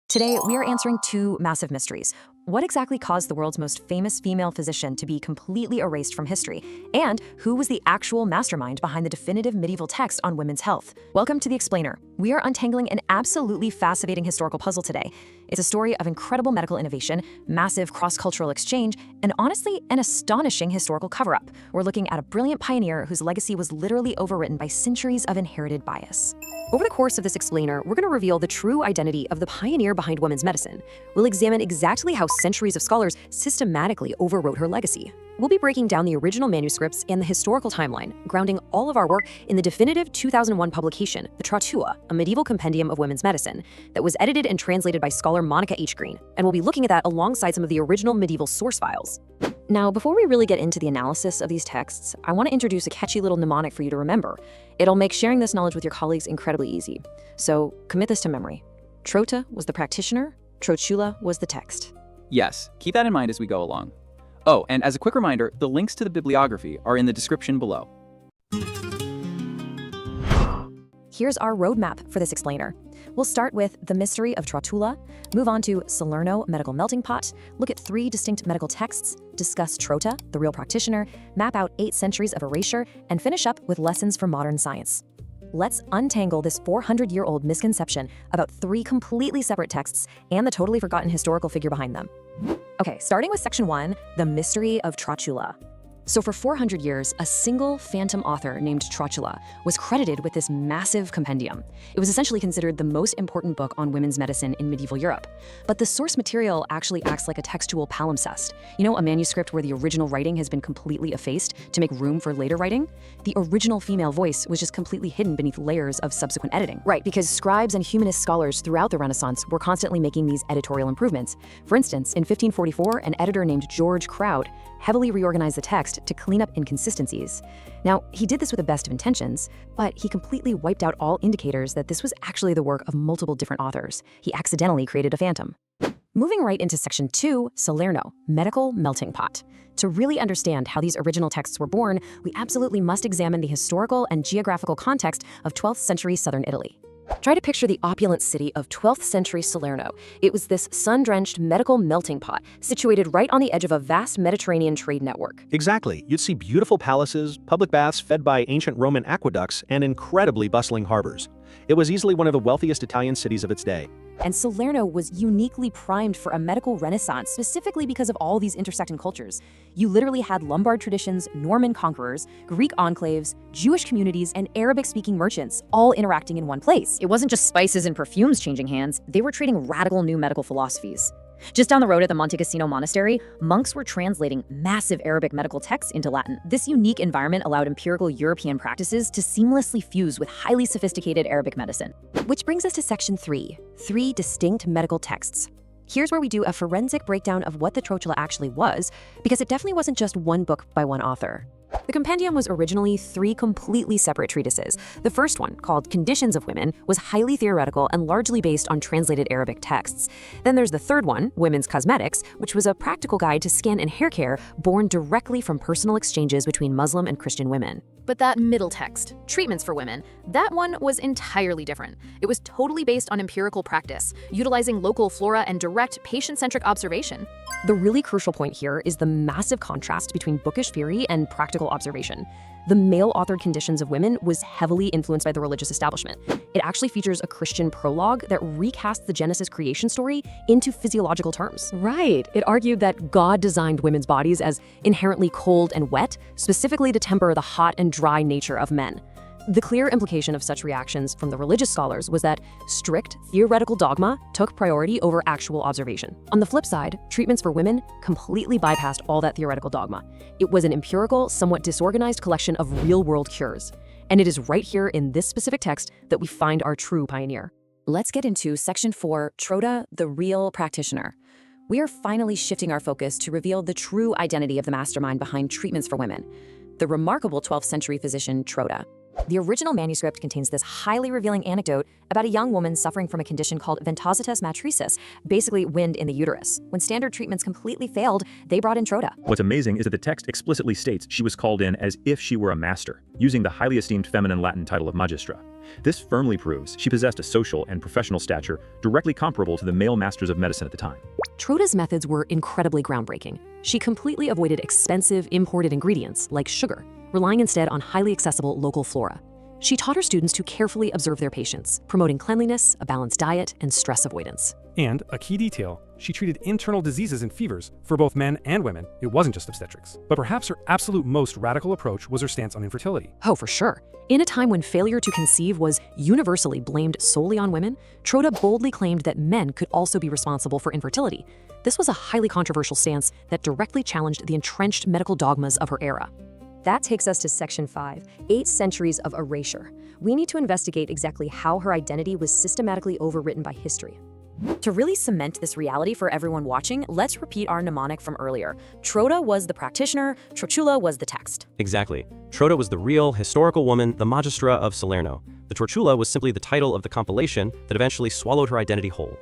Today, we are answering two massive mysteries. What exactly caused the world's most famous female physician to be completely erased from history? And who was the actual mastermind behind the definitive medieval text on women's health? Welcome to The Explainer. We are untangling an absolutely fascinating historical puzzle today. It's a story of incredible medical innovation, massive cross-cultural exchange, and honestly, an astonishing historical cover-up. We're looking at a brilliant pioneer whose legacy was literally overwritten by centuries of inherited bias. Over the course of this explainer, we're going to reveal the true identity of the pioneer behind women's medicine. We'll examine exactly how centuries of scholars systematically overwrote her legacy. We'll be breaking down the original manuscripts and the historical timeline, grounding all of our work in the definitive 2001 publication, the Trotula, a medieval compendium of women's medicine, that was edited and translated by scholar Monica H. Green. And we'll be looking at that alongside some of the original medieval source files. Now, before we really get into the analysis of these texts, I want to introduce a catchy little mnemonic for you to remember. It'll make sharing this knowledge with your colleagues incredibly easy. So commit this to memory. Trota was the practitioner, Trotula was the text. Yes, keep that in mind as we go along. Oh, and as a quick reminder, the links to the bibliography are in the description below. Here's our roadmap for this explainer. We'll start with the mystery of Trotula, move on to Salerno medical melting pot, look at 3 distinct medical texts, discuss Trota, the real practitioner, map out 8 centuries of erasure, and finish up with lessons for modern science. Let's untangle this 400-year-old misconception about 3 completely separate texts and the totally forgotten historical figure behind them. Okay, starting with section 1, the mystery of Trotula. So for 400 years, a single phantom author named Trotula was credited with this massive compendium. It was essentially considered the most important book on women's medicine in medieval Europe. But the source material actually acts like a textual palimpsest. You know, a manuscript where the original writing has been completely effaced to make room for later writing? The original female voice was just completely hidden beneath layers of subsequent editing. Right, because scribes and humanist scholars throughout the Renaissance were constantly making these editorial improvements. For instance, in 1544, an editor named George Crowd heavily reorganized the text to clean up inconsistencies. Now, he did this with the best of intentions, but he completely wiped out all indicators that this was actually the work of multiple different authors. He accidentally created a phantom. Moving right into section 2, Salerno, medical melting pot. To really understand how these original texts were born, we absolutely must examine the historical and geographical context of 12th century southern Italy. Try to picture the opulent city of 12th century Salerno. It was this sun-drenched medical melting pot situated right on the edge of a vast Mediterranean trade network. Exactly. You'd see beautiful palaces, public baths fed by ancient Roman aqueducts, and incredibly bustling harbors. It was easily one of the wealthiest Italian cities of its day. And Salerno was uniquely primed for a medical renaissance, specifically because of all these intersecting cultures. You literally had Lombard traditions, Norman conquerors, Greek enclaves, Jewish communities, and Arabic-speaking merchants all interacting in one place. It wasn't just spices and perfumes changing hands, they were trading radical new medical philosophies. Just down the road at the Monte Cassino Monastery, monks were translating massive Arabic medical texts into Latin. This unique environment allowed empirical European practices to seamlessly fuse with highly sophisticated Arabic medicine. Which brings us to section 3, 3 distinct medical texts. Here's where we do a forensic breakdown of what the Trotula actually was, because it definitely wasn't just one book by one author. The compendium was originally 3 completely separate treatises. The first one, called Conditions of Women, was highly theoretical and largely based on translated Arabic texts. Then there's the third one, Women's Cosmetics, which was a practical guide to skin and hair care born directly from personal exchanges between Muslim and Christian women. But that middle text, Treatments for Women, that one was entirely different. It was totally based on empirical practice, utilizing local flora and direct patient-centric observation. The really crucial point here is the massive contrast between bookish theory and practical observation. The male-authored Conditions of Women was heavily influenced by the religious establishment. It actually features a Christian prologue that recasts the Genesis creation story into physiological terms. Right. It argued that God designed women's bodies as inherently cold and wet, specifically to temper the hot and dry nature of men. The clear implication of such reactions from the religious scholars was that strict theoretical dogma took priority over actual observation. On the flip side, Treatments for Women completely bypassed all that theoretical dogma. It was an empirical, somewhat disorganized collection of real-world cures. And it is right here in this specific text that we find our true pioneer. Let's get into section 4, Trota, the real practitioner. We are finally shifting our focus to reveal the true identity of the mastermind behind Treatments for Women, the remarkable 12th century physician Trota. The original manuscript contains this highly revealing anecdote about a young woman suffering from a condition called ventositas matricis, basically wind in the uterus. When standard treatments completely failed, they brought in Trota. What's amazing is that the text explicitly states she was called in as if she were a master, using the highly esteemed feminine Latin title of magistra. This firmly proves she possessed a social and professional stature directly comparable to the male masters of medicine at the time. Trotula's methods were incredibly groundbreaking. She completely avoided expensive imported ingredients like sugar, relying instead on highly accessible local flora. She taught her students to carefully observe their patients, promoting cleanliness, a balanced diet, and stress avoidance. And, a key detail, she treated internal diseases and fevers for both men and women. It wasn't just obstetrics. But perhaps her absolute most radical approach was her stance on infertility. Oh, for sure. In a time when failure to conceive was universally blamed solely on women, Trota boldly claimed that men could also be responsible for infertility. This was a highly controversial stance that directly challenged the entrenched medical dogmas of her era. That takes us to Section 5, 8 centuries of erasure. We need to investigate exactly how her identity was systematically overwritten by history. To really cement this reality for everyone watching, let's repeat our mnemonic from earlier. Trota was the practitioner, Trotula was the text. Exactly. Trota was the real, historical woman, the magistra of Salerno. The Trotula was simply the title of the compilation that eventually swallowed her identity whole.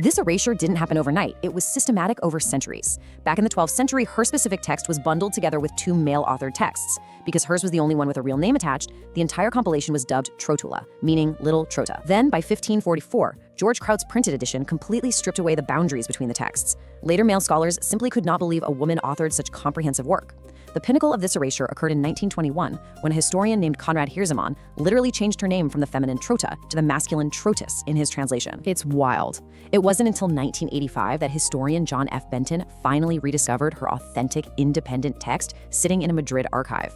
This erasure didn't happen overnight. It was systematic over centuries. Back in the 12th century, her specific text was bundled together with 2 male-authored texts. Because hers was the only one with a real name attached, the entire compilation was dubbed Trotula, meaning Little Trota. Then, by 1544, George Kraut's printed edition completely stripped away the boundaries between the texts. Later male scholars simply could not believe a woman authored such comprehensive work. The pinnacle of this erasure occurred in 1921, when a historian named Conrad Hirzeman literally changed her name from the feminine Trota to the masculine Trotus in his translation. It's wild. It wasn't until 1985 that historian John F. Benton finally rediscovered her authentic, independent text sitting in a Madrid archive.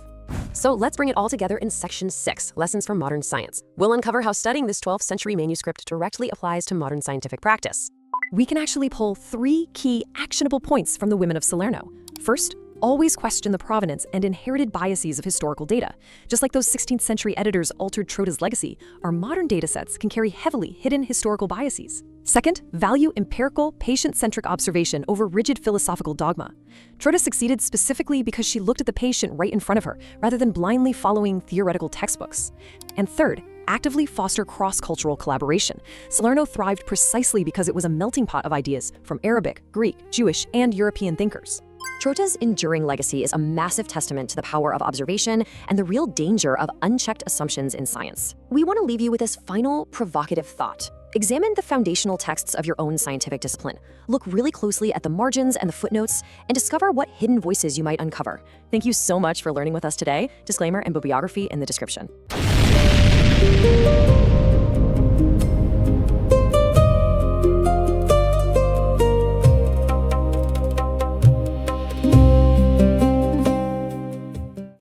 So let's bring it all together in Section 6, Lessons from Modern Science. We'll uncover how studying this 12th century manuscript directly applies to modern scientific practice. We can actually pull 3 key actionable points from the women of Salerno. First, always question the provenance and inherited biases of historical data. Just like those 16th century editors altered Trota's legacy, our modern datasets can carry heavily hidden historical biases. Second, value empirical, patient-centric observation over rigid philosophical dogma. Trota succeeded specifically because she looked at the patient right in front of her, rather than blindly following theoretical textbooks. And third, actively foster cross-cultural collaboration. Salerno thrived precisely because it was a melting pot of ideas from Arabic, Greek, Jewish, and European thinkers. Trota's enduring legacy is a massive testament to the power of observation and the real danger of unchecked assumptions in science. We want to leave you with this final provocative thought. Examine the foundational texts of your own scientific discipline. Look really closely at the margins and the footnotes and discover what hidden voices you might uncover. Thank you so much for learning with us today. Disclaimer and bibliography in the description.